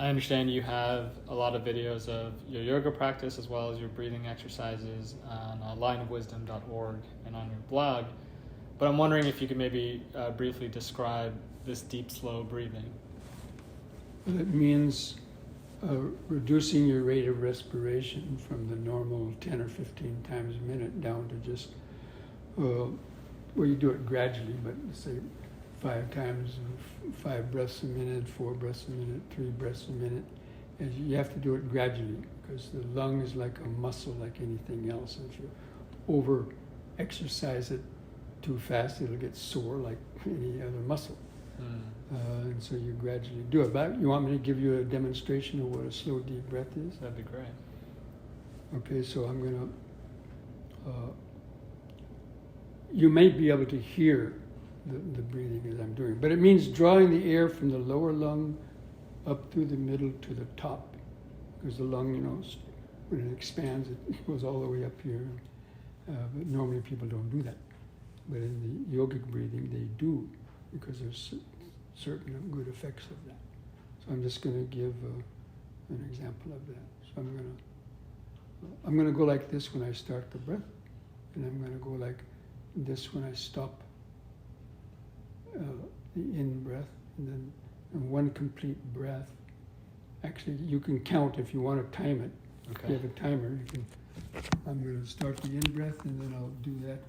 I understand you have a lot of videos of your yoga practice as well as your breathing exercises on lineofwisdom.org and on your blog. But I'm wondering if you could maybe briefly describe this deep, slow breathing. It means reducing your rate of respiration from the normal 10 or 15 times a minute down to just, well, you do it gradually, but say 5 times, 5 breaths a minute, 4 breaths a minute, 3 breaths a minute. And you have to do it gradually because the lung is like a muscle like anything else. If you over exercise it too fast, it'll get sore like any other muscle. And so you gradually do it. But you want me to give you a demonstration of what a slow, deep breath is? That'd be great. Okay, so I'm going to... you may be able to hear the breathing as I'm doing, but it means drawing the air from the lower lung up through the middle to the top, because the lung, when it expands, it goes all the way up here. But normally people don't do that. But in the yogic breathing, they do, because there's certain good effects of that. So I'm just going to give an example of that. So I'm going to go like this when I start the breath, and I'm going to go like this when I stop the in-breath, and then in one complete breath. Actually, you can count if you want to time it. Okay. If you have a timer, you can. I'm going to start the in-breath, and then I'll do that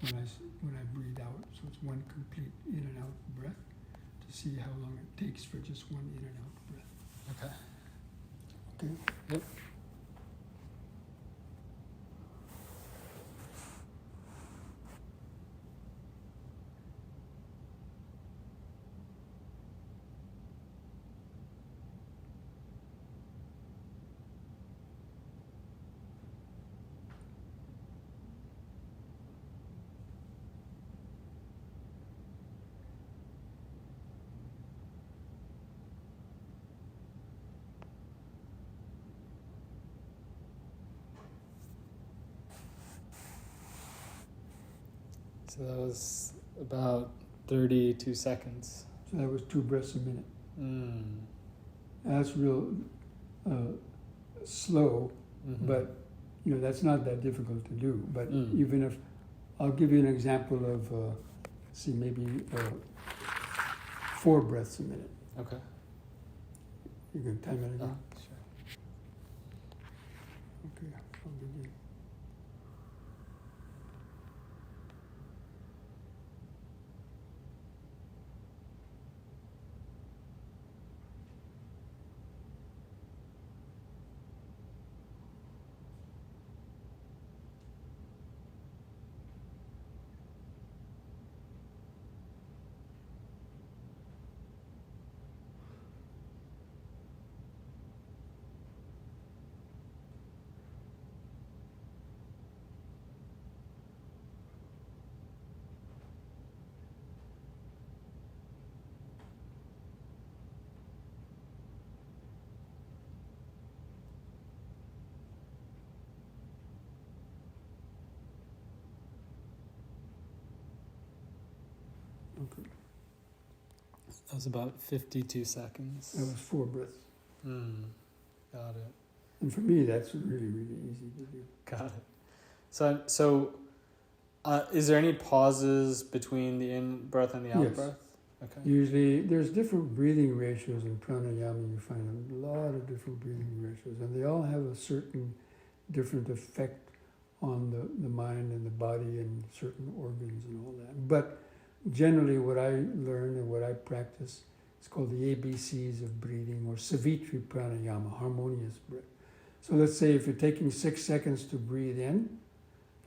when I breathe out. So it's one complete in and out breath to see how long it takes for just one in and out breath. Okay. Okay? Yep. So that was about 32 seconds. So that was 2 breaths a minute. That's real slow, but that's not that difficult to do. But even if, I'll give you an example of, maybe 4 breaths a minute. Okay. You can time it again? Oh, sure. Okay, I'll begin. Okay. That was about 52 seconds. That was 4 breaths. Got it. And for me, that's really, really easy to do. Got it. So is there any pauses between the in-breath and the out-breath? Okay. Usually, there's different breathing ratios in pranayama. You find a lot of different breathing ratios, and they all have a certain different effect on the mind and the body and certain organs and all that. But generally, what I learn and what I practice is called the ABCs of breathing, or Savitri pranayama, harmonious breath. So let's say if you're taking 6 seconds to breathe in,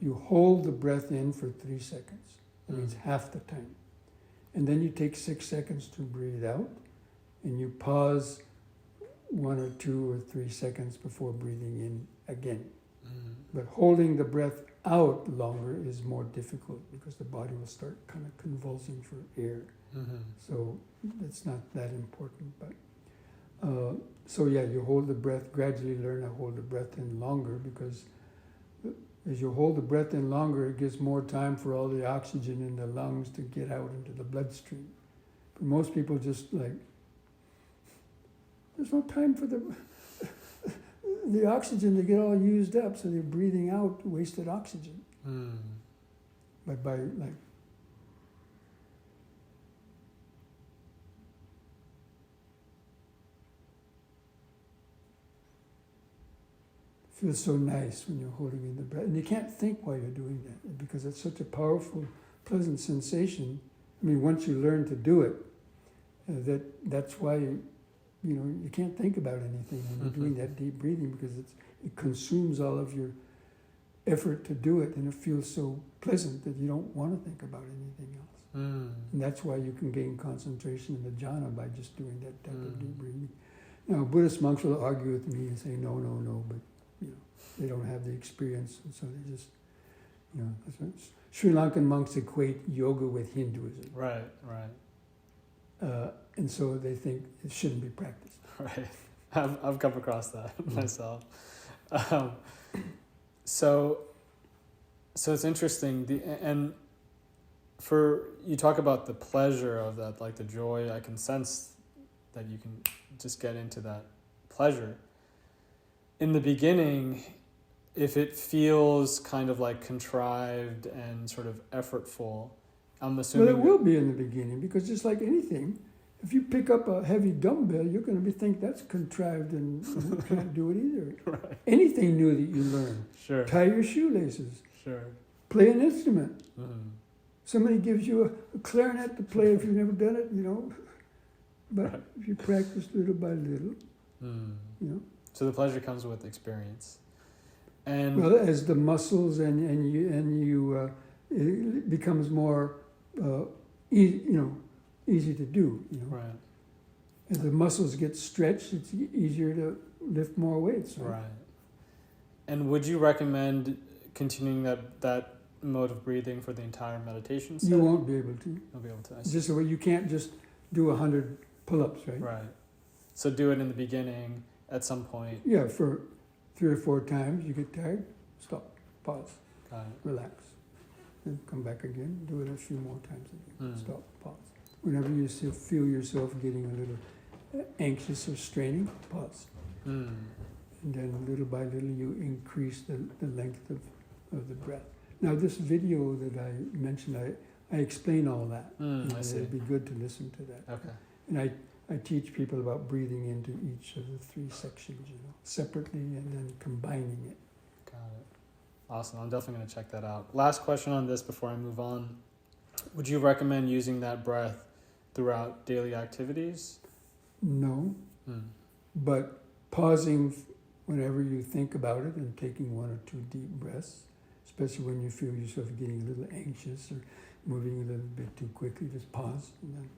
you hold the breath in for 3 seconds. That means half the time. And then you take 6 seconds to breathe out, and you pause 1 or 2 or 3 seconds before breathing in again. But holding the breath out longer is more difficult because the body will start kind of convulsing for air. So it's not that important. But you hold the breath, gradually learn to hold the breath in longer, because as you hold the breath in longer, it gives more time for all the oxygen in the lungs to get out into the bloodstream. But most people just there's no time for the oxygen to get all used up, so they're breathing out wasted oxygen. But by like feels so nice when you're holding in the breath, and you can't think while you're doing that because it's such a powerful, pleasant sensation. I mean, once you learn to do it, that's why you can't think about anything when you're doing that deep breathing, because it consumes all of your effort to do it, and it feels so pleasant that you don't want to think about anything else. And that's why you can gain concentration in the jhana by just doing that type of deep breathing. Now, Buddhist monks will argue with me and say, no, but they don't have the experience, and so they just, that's what Sri Lankan monks equate yoga with Hinduism. Right. And so they think it shouldn't be practiced. Right. I've come across that myself. So it's interesting. And you talk about the pleasure of that, like the joy. I can sense that you can just get into that pleasure. In the beginning, if it feels kind of like contrived and sort of effortful, I'm assuming... Well, it will be in the beginning, because just like anything, if you pick up a heavy dumbbell, you're going to think that's contrived and you can't do it either. Right. Anything new that you learn. Sure. Tie your shoelaces. Sure. Play an instrument. Somebody gives you a clarinet to play if you've never done it, But if you practice little by little, So the pleasure comes with experience. And well, as the muscles and you it becomes more easy to do. Right. As the muscles get stretched, it's easier to lift more weights. Right. And would you recommend continuing that mode of breathing for the entire meditation set? You won't be able to. You'll be able to. Just the way you can't just do 100 pull-ups, right? Right. So do it in the beginning at some point. Yeah, for 3 or 4 times. You get tired, stop, pause, Got it. relax, then come back again. Do it a few more times again. Stop, pause. Whenever you feel yourself getting a little anxious or straining, pause. And then little by little you increase the length of the breath. Now this video that I mentioned, I explain all that. I see. It'd be good to listen to that. Okay. And I teach people about breathing into each of the 3 sections, separately and then combining it. Got it. Awesome. I'm definitely going to check that out. Last question on this before I move on. Would you recommend using that breath throughout daily activities? No. But pausing whenever you think about it and taking 1 or 2 deep breaths, especially when you feel yourself getting a little anxious or moving a little bit too quickly, just pause and then.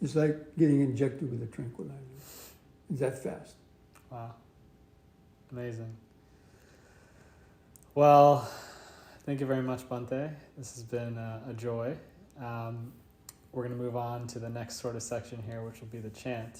It's like getting injected with a tranquilizer. It's that fast. Wow. Amazing. Well, thank you very much, Bhante. This has been a joy. We're going to move on to the next sort of section here, which will be the chant.